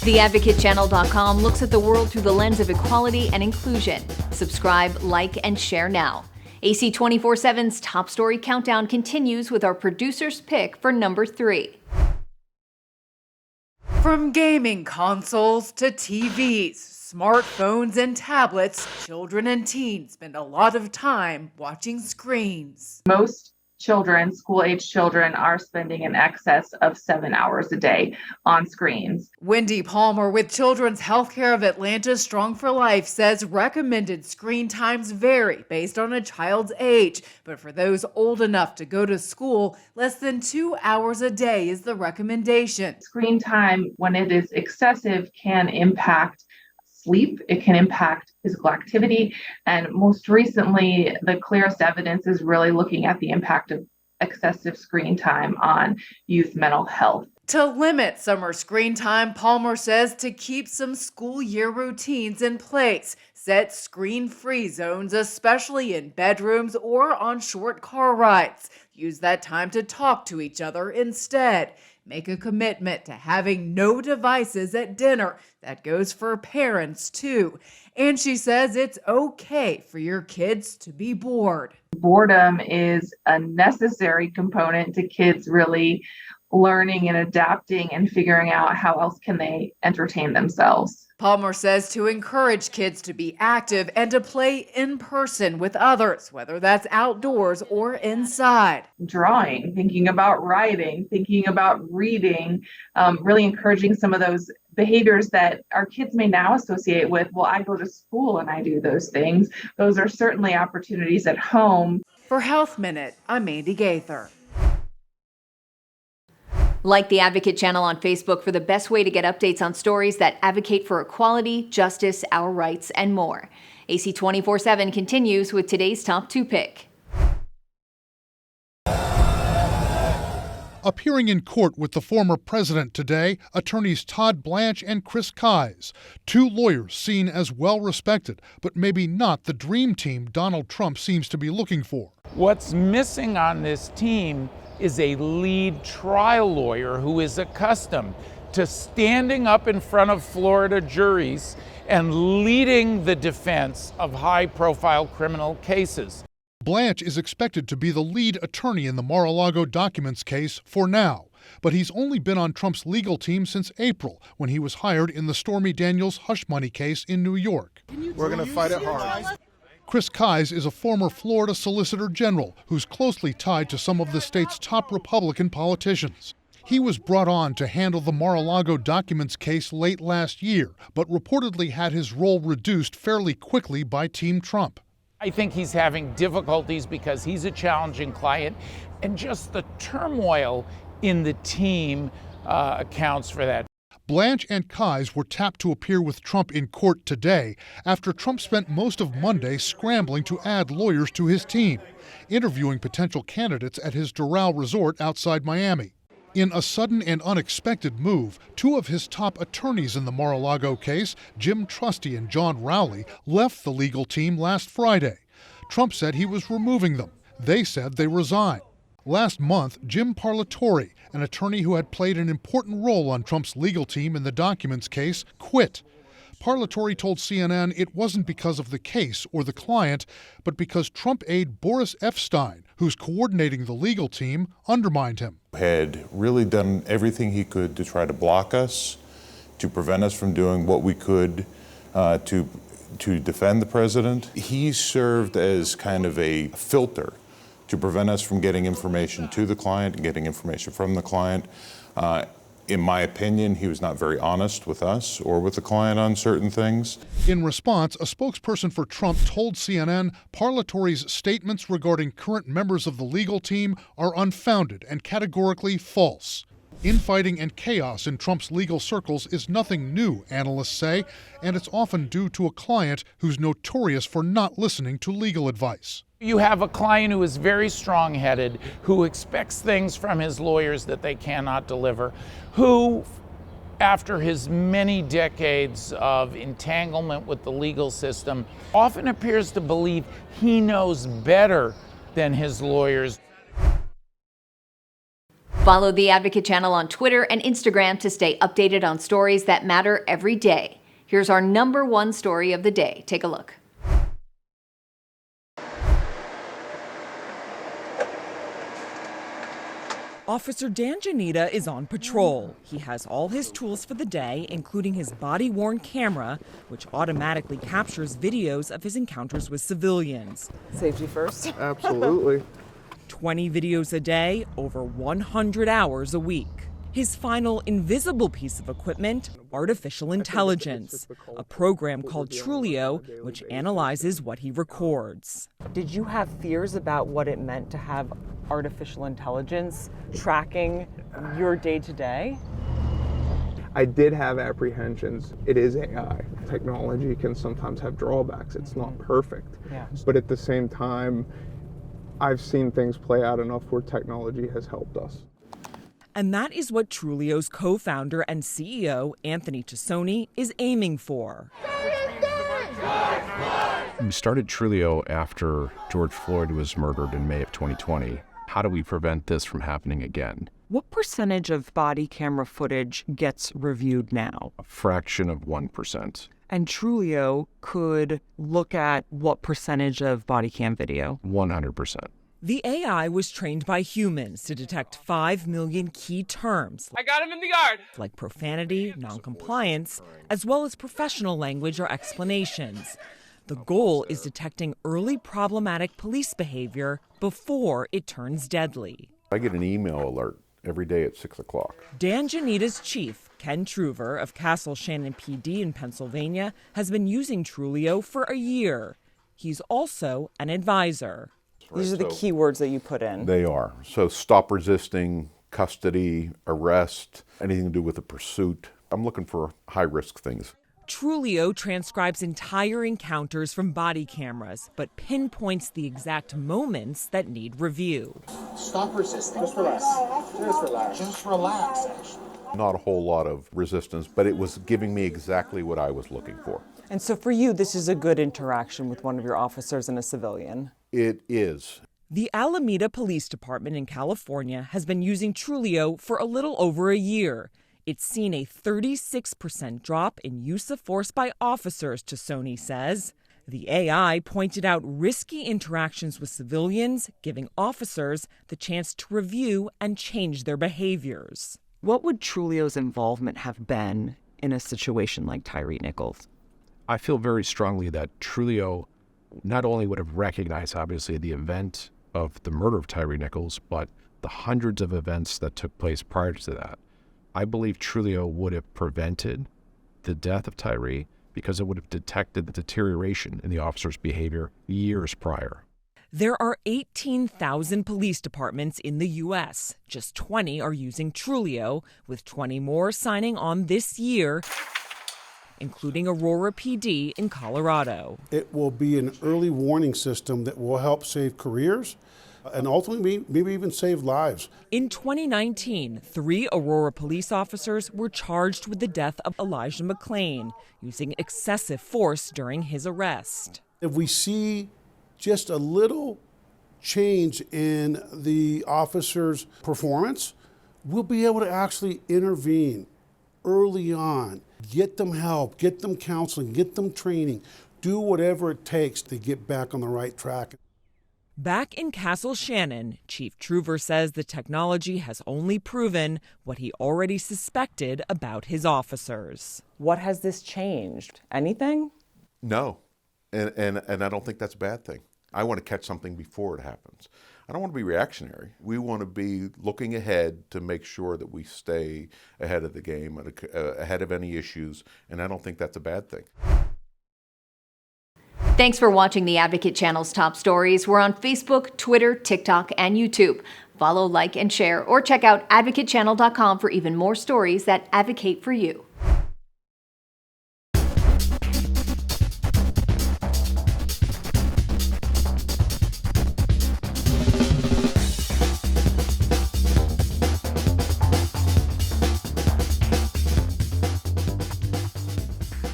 TheAdvocateChannel.com looks at the world through the lens of equality and inclusion. Subscribe, like, and share now. AC 24/7's Top Story Countdown continues with our producer's pick for number 3. From gaming consoles to TVs, smartphones, and tablets, children and teens spend a lot of time watching screens. Most children, school-age children, are spending in excess of 7 hours a day on screens. Wendy Palmer with Children's Healthcare of Atlanta's Strong for Life says recommended screen times vary based on a child's age, but for those old enough to go to school, less than 2 hours a day is the recommendation. Screen time, when it is excessive, can impact sleep, it can impact physical activity, and most recently, the clearest evidence is really looking at the impact of excessive screen time on youth mental health. To limit summer screen time, Palmer says to keep some school year routines in place. Set screen-free zones, especially in bedrooms or on short car rides. Use that time to talk to each other instead. Make a commitment to having no devices at dinner. That goes for parents too. And she says it's okay for your kids to be bored. Boredom is a necessary component to kids really learning and adapting and figuring out how else can they entertain themselves. Palmer says to encourage kids to be active and to play in person with others, whether that's outdoors or inside. Drawing, thinking about writing, thinking about reading, really encouraging some of those behaviors that our kids may now associate with, well, I go to school and I do those things. Those are certainly opportunities at home. For Health Minute, I'm Mandy Gaither. Like the Advocate Channel on Facebook for the best way to get updates on stories that advocate for equality, justice, our rights, and more. AC 24/7 continues with today's top 2 pick. Appearing in court with the former president today, attorneys Todd Blanche and Chris Kise, 2 lawyers seen as well-respected, but maybe not the dream team Donald Trump seems to be looking for. What's missing on this team is a lead trial lawyer who is accustomed to standing up in front of Florida juries and leading the defense of high-profile criminal cases. Blanche is expected to be the lead attorney in the Mar-a-Lago documents case for now, but he's only been on Trump's legal team since April, when he was hired in the Stormy Daniels hush money case in New York. We're going to fight it hard. Chris Kise is a former Florida Solicitor General who's closely tied to some of the state's top Republican politicians. He was brought on to handle the Mar-a-Lago documents case late last year, but reportedly had his role reduced fairly quickly by Team Trump. I think he's having difficulties because he's a challenging client, and just the turmoil in the team accounts for that. Blanche and Kise were tapped to appear with Trump in court today after Trump spent most of Monday scrambling to add lawyers to his team, interviewing potential candidates at his Doral resort outside Miami. In a sudden and unexpected move, 2 of his top attorneys in the Mar-a-Lago case, Jim Trusty and John Rowley, left the legal team last Friday. Trump said he was removing them. They said they resigned. Last month, Jim Parlatore, an attorney who had played an important role on Trump's legal team in the documents case, quit. Parlatore told CNN it wasn't because of the case or the client, but because Trump aide Boris Epstein, who's coordinating the legal team, undermined him. Had really done everything he could to try to block us, to prevent us from doing what we could to defend the president. He served as kind of a filter to prevent us from getting information to the client and getting information from the client. In my opinion, he was not very honest with us or with the client on certain things. In response, a spokesperson for Trump told CNN Parlatore's statements regarding current members of the legal team are unfounded and categorically false. Infighting and chaos in Trump's legal circles is nothing new, analysts say, and it's often due to a client who's notorious for not listening to legal advice. You have a client who is very strong-headed, who expects things from his lawyers that they cannot deliver, who, after his many decades of entanglement with the legal system, often appears to believe he knows better than his lawyers. Follow the Advocate Channel on Twitter and Instagram to stay updated on stories that matter every day. Here's our #1 story of the day. Take a look. Officer Dan Janita is on patrol. He has all his tools for the day, including his body-worn camera, which automatically captures videos of his encounters with civilians. Safety first. Absolutely. 20 videos a day, over 100 hours a week. His final invisible piece of equipment, artificial intelligence, a program called Trulio, which analyzes what he records. Did you have fears about what it meant to have artificial intelligence tracking your day-to-day? I did have apprehensions. It is AI. Technology can sometimes have drawbacks. It's not perfect. Yeah. But at the same time, I've seen things play out enough where technology has helped us. And that is what Trulio's co-founder and CEO, Anthony Tassoni, is aiming for. We started Trulio after George Floyd was murdered in May of 2020. How do we prevent this from happening again? What percentage of body camera footage gets reviewed now? A fraction of 1%. And Trulio could look at what percentage of body cam video? 100%. The AI was trained by humans to detect 5 million key terms. I got him in the yard. Like profanity, noncompliance, as well as professional language or explanations. The goal is detecting early problematic police behavior before it turns deadly. I get an email alert every day at 6 o'clock. Dan Janita's chief, Ken Truver of Castle Shannon PD in Pennsylvania, has been using Trulio for a year. He's also an advisor. These are the key words that you put in. They are. So stop resisting, custody, arrest, anything to do with a pursuit. I'm looking for high-risk things. Trulio transcribes entire encounters from body cameras, but pinpoints the exact moments that need review. Stop resisting. Just relax. Just relax. Just relax, actually. Not a whole lot of resistance, but it was giving me exactly what I was looking for. And so for you, this is a good interaction with one of your officers and a civilian. It is. The Alameda Police Department in California has been using Trulio for a little over a year. It's seen a 36% drop in use of force by officers, Tassoni says. The AI pointed out risky interactions with civilians, giving officers the chance to review and change their behaviors. What would Trulio's involvement have been in a situation like Tyre Nichols? I feel very strongly that Trulio not only would have recognized, obviously, the event of the murder of Tyre Nichols, but the hundreds of events that took place prior to that. I believe Trulio would have prevented the death of Tyre because it would have detected the deterioration in the officer's behavior years prior. There are 18,000 police departments in the U.S. Just 20 are using Trulio, with 20 more signing on this year, including Aurora PD in Colorado. It will be an early warning system that will help save careers and ultimately maybe even save lives. In 2019, 3 Aurora police officers were charged with the death of Elijah McClain, using excessive force during his arrest. If we see just a little change in the officer's performance, we'll be able to actually intervene early on, get them help, get them counseling, get them training, do whatever it takes to get back on the right track. Back in Castle Shannon, Chief Truver says the technology has only proven what he already suspected about his officers. What has this changed? Anything? No, and I don't think that's a bad thing. I want to catch something before it happens. I don't want to be reactionary. We want to be looking ahead to make sure that we stay ahead of the game, ahead of any issues, and I don't think that's a bad thing. Thanks for watching the Advocate Channel's top stories. We're on Facebook, Twitter, TikTok, and YouTube. Follow, like, and share, or check out advocatechannel.com for even more stories that advocate for you.